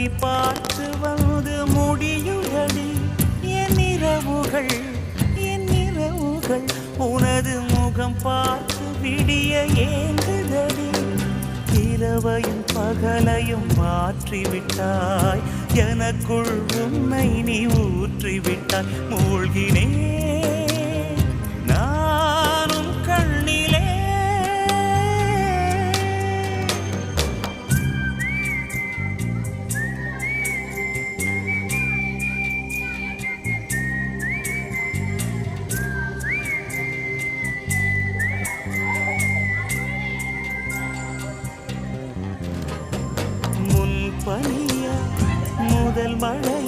விதி பார்த்து வந்து முடியுதடி என் இரவுகள் உனது முகம் பார்த்து விடிய ஏங்குதடி இரவையும் பகலையும் மாற்றிவிட்டாய் எனக்குள் உன்னை நீ ஊற்றிவிட்டாய் மூழ்கினேன் நானும் கண்ணிலே பனிய முதல் மழை